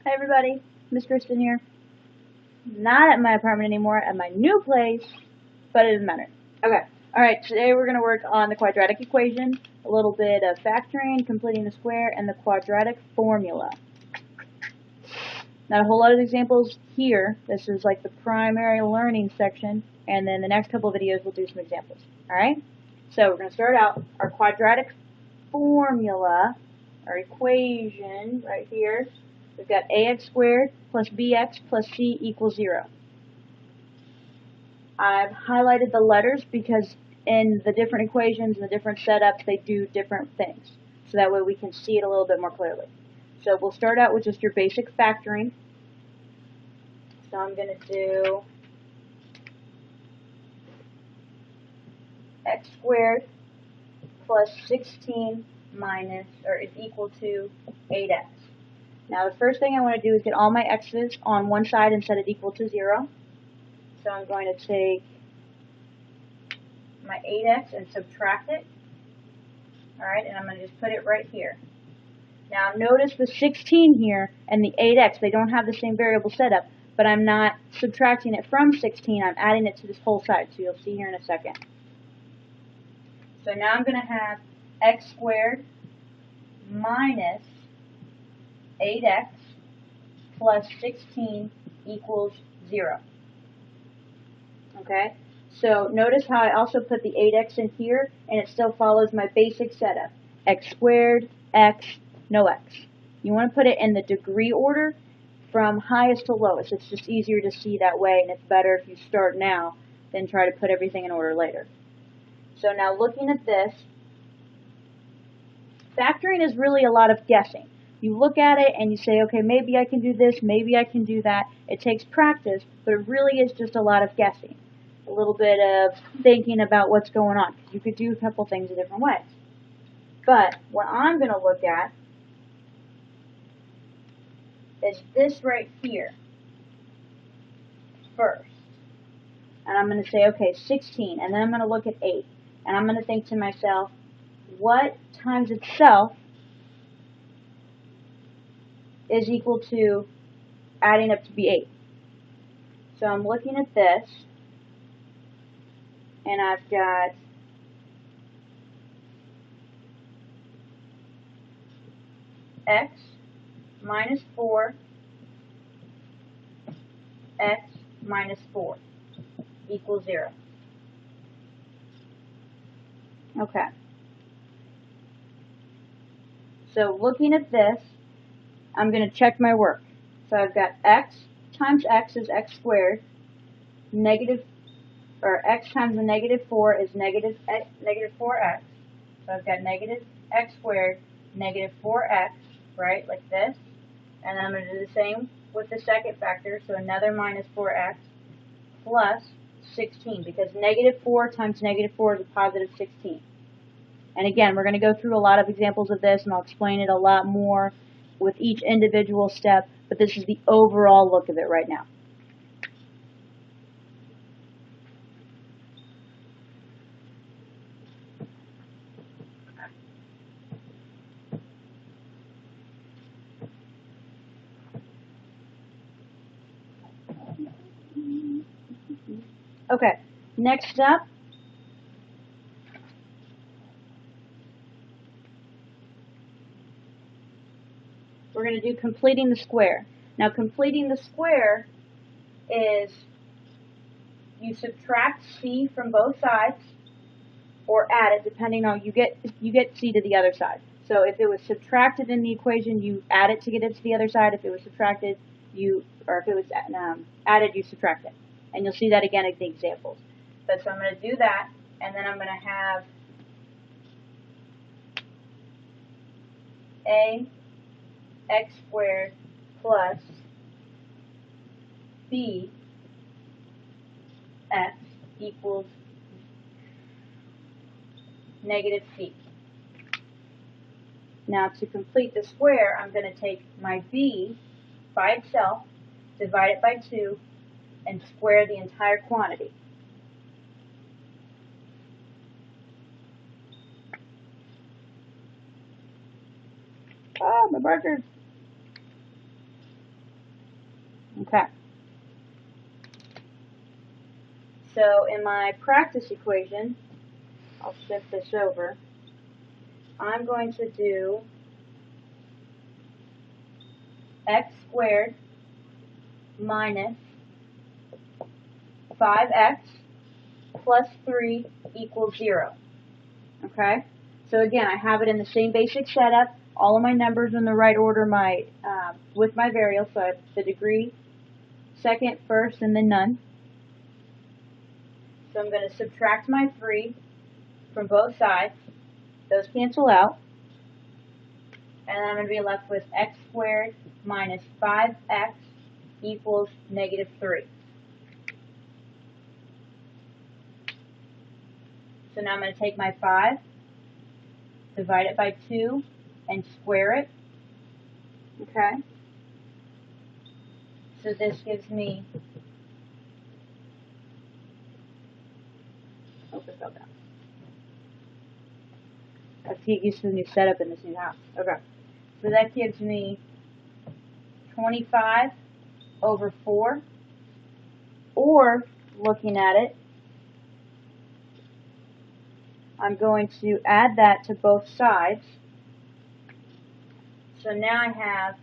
Hi everybody, Miss Kristen here. Not at my apartment anymore, at my new place, but it doesn't matter. Okay, alright, today we're going to work on the quadratic equation, a little bit of factoring, completing the square, and the quadratic formula. Not a whole lot of examples here. This is like the primary learning section, and then the next couple of videos we'll do some examples. Alright, so we're going to start out our quadratic formula, our equation right here. We've got ax squared plus bx plus c equals 0. I've highlighted the letters because in the different equations and the different setups, they do different things. So that way we can see it a little bit more clearly. So we'll start out with just your basic factoring. So I'm going to do x squared plus 16 minus, or is equal to 8x. Now the first thing I want to do is get all my x's on one side and set it equal to 0. So I'm going to take my 8x and subtract it. Alright, and I'm going to just put it right here. Now notice the 16 here and the 8x, they don't have the same variable setup, but I'm not subtracting it from 16, I'm adding it to this whole side, so you'll see here in a second. So now I'm going to have x squared minus 8x plus 16 equals 0. Okay, so notice how I also put the 8x in here, and it still follows my basic setup. X squared, x, no x. You want to put it in the degree order from highest to lowest. It's just easier to see that way, and it's better if you start now than try to put everything in order later. So now looking at this, factoring is really a lot of guessing. You look at it and you say, okay, maybe I can do this, maybe I can do that. It takes practice, but it really is just a lot of guessing. A little bit of thinking about what's going on. You could do a couple things a different ways. But what I'm going to look at is this right here first. And I'm going to say, okay, 16, and then I'm going to look at 8. And I'm going to think to myself, what times itself is equal to adding up to be 8. So I'm looking at this, and I've got x minus 4, x minus 4 equals 0. Okay. So looking at this, I'm going to check my work. So I've got x times x is x squared, x times the negative 4 is negative 4x. So I've got negative x squared, negative 4x, right, like this. And then I'm going to do the same with the second factor, so another minus 4x plus 16, because negative 4 times negative 4 is a positive 16. And again, we're going to go through a lot of examples of this, and I'll explain it a lot more with each individual step, but this is the overall look of it right now. Okay, next up, we're going to do completing the square. Now completing the square is you subtract c from both sides or add it depending on you get c to the other side. So if it was subtracted in the equation, you add it to get it to the other side. If it was subtracted, if it was added, you subtract it. And you'll see that again in the examples. But so I'm going to do that, and then I'm going to have a x squared plus b x equals negative c. Now to complete the square, I'm going to take my b by itself, divide it by 2, and square the entire quantity. Ah, my marker. Okay. So in my practice equation, I'll shift this over. I'm going to do x squared minus 5x plus 3 equals 0. Okay? So again, I have it in the same basic setup. All of my numbers in the right order with my variables. So I have the degree, second, first, and then none. So I'm going to subtract my 3 from both sides. Those cancel out. And then I'm going to be left with x squared minus 5x equals negative 3. So now I'm going to take my 5, divide it by 2, and square it. Okay? So this gives me, it fell down. Let's get used to the new setup in this new house. Okay. So that gives me 25 over 4. Or, looking at it, I'm going to add that to both sides. So now I have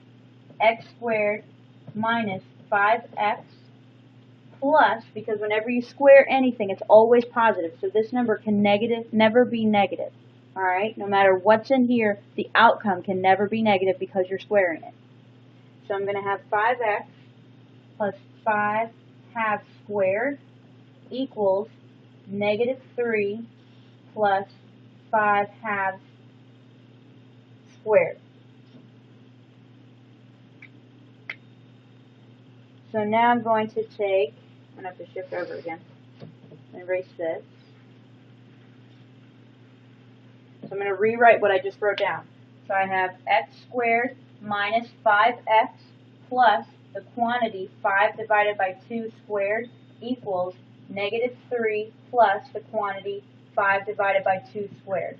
x squared minus 5x plus, because whenever you square anything, it's always positive. So this number can never be negative. Alright? No matter what's in here, the outcome can never be negative because you're squaring it. So I'm going to have 5x plus 5 halves squared equals negative 3 plus 5 halves squared. So now I'm going to take, I'm going to have to shift over again and erase this. So I'm going to rewrite what I just wrote down. So I have x squared minus 5x plus the quantity 5 divided by 2 squared equals negative 3 plus the quantity 5 divided by 2 squared.